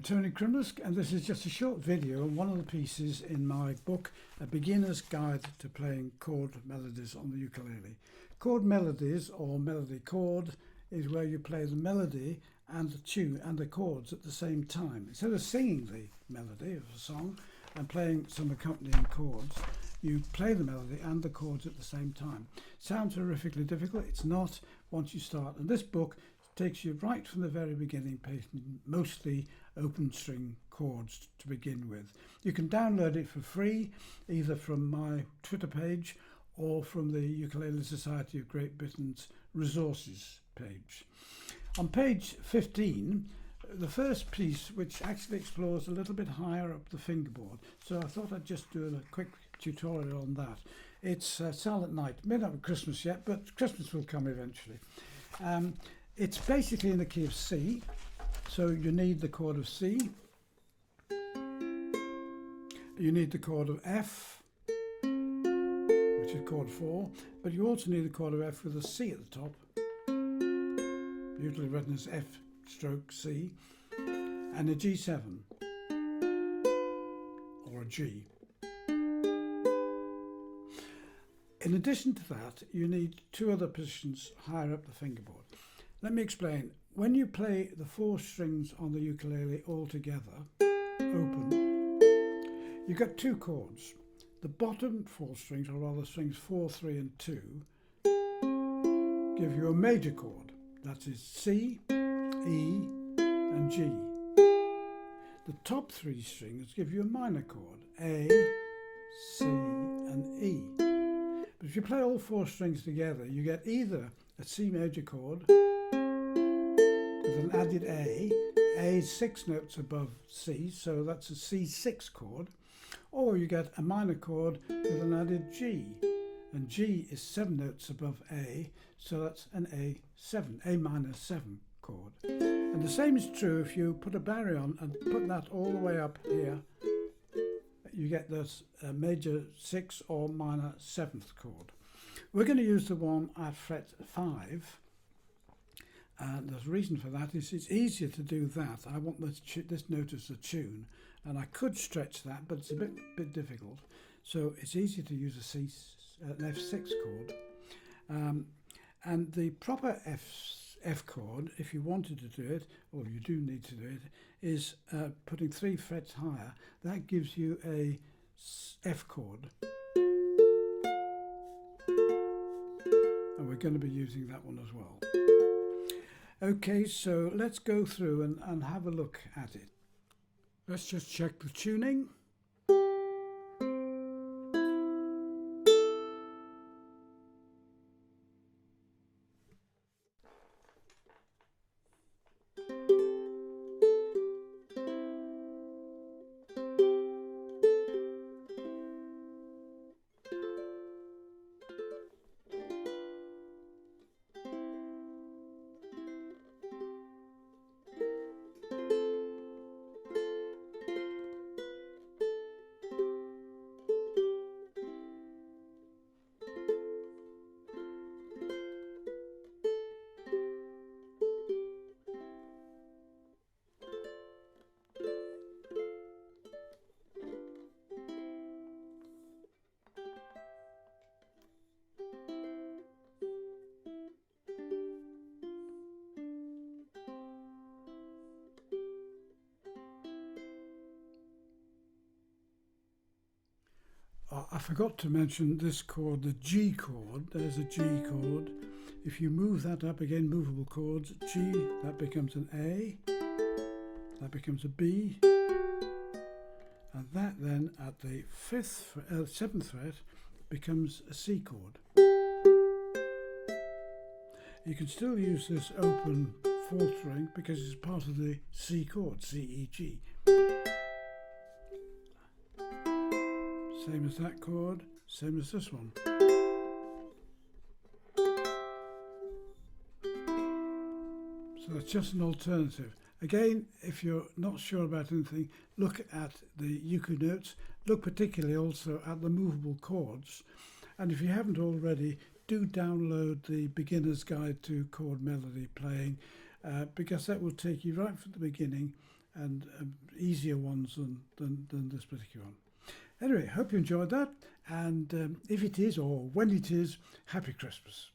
Tony Crimlisk, and this is just a short video on one of the pieces in my book, A Beginner's Guide to Playing Chord Melodies on the Ukulele. Chord melodies, or melody chord, is where you play the melody and the tune and the chords at the same time. Instead of singing the melody of a song and playing some accompanying chords, you play the melody and the chords at the same time. Sounds horrifically difficult. It's not once you start. And this book takes you right from the very beginning, playing mostly open string chords to begin with. You can download it for free, either from my Twitter page or from the Ukulele Society of Great Britain's resources page. On page 15, the first piece, which actually explores a little bit higher up the fingerboard, so I thought I'd just do a quick tutorial on that. It's Silent Night. May not be Christmas yet, but Christmas will come eventually. It's basically in the key of C, so you need the chord of C, you need the chord of F, which is chord 4, but you also need the chord of F with a C at the top, usually written as F stroke C, and a G7 or a G. In addition to that, you need two other positions higher up the fingerboard. Let me explain. When you play the 4 strings on the ukulele all together, open, you get 2 chords. The bottom 4 strings, or rather strings 4, 3 and 2, give you a major chord. That is C, E and G. The top 3 strings give you a minor chord, A, C and E. But if you play all 4 strings together, you get either a C major chord with an added A is 6 notes above C, so that's a C6 chord, or you get a minor chord with an added G, and G is 7 notes above A, so that's an A7, A minor 7 chord. And the same is true if you put a baryon and put that all the way up here, you get this major 6 or minor 7th chord. We're going to use the one at fret 5. And the reason for that is it's easier to do that. I want this note as a tune, and I could stretch that, but it's a bit difficult. So it's easier to use an F6 chord. And the proper F chord, if you wanted to do it, or you do need to do it, is putting 3 frets higher. That gives you a F chord. And we're going to be using that one as well. Okay, so let's go through and have a look at it. Let's just check the tuning. I forgot to mention this chord, the G chord. There's a G chord. If you move that up again, movable chords, G, that becomes an A, that becomes a B, and that then at the 7th fret becomes a C chord. You can still use this open 4th string because it's part of the C chord, C, E, G. Same as that chord, same as this one. So that's just an alternative. Again, if you're not sure about anything, look at the uku notes. Look particularly also at the movable chords. And if you haven't already, do download the Beginner's Guide to Chord Melody Playing, because that will take you right from the beginning and easier ones than this particular one. Anyway, hope you enjoyed that, and if it is, or when it is, Happy Christmas.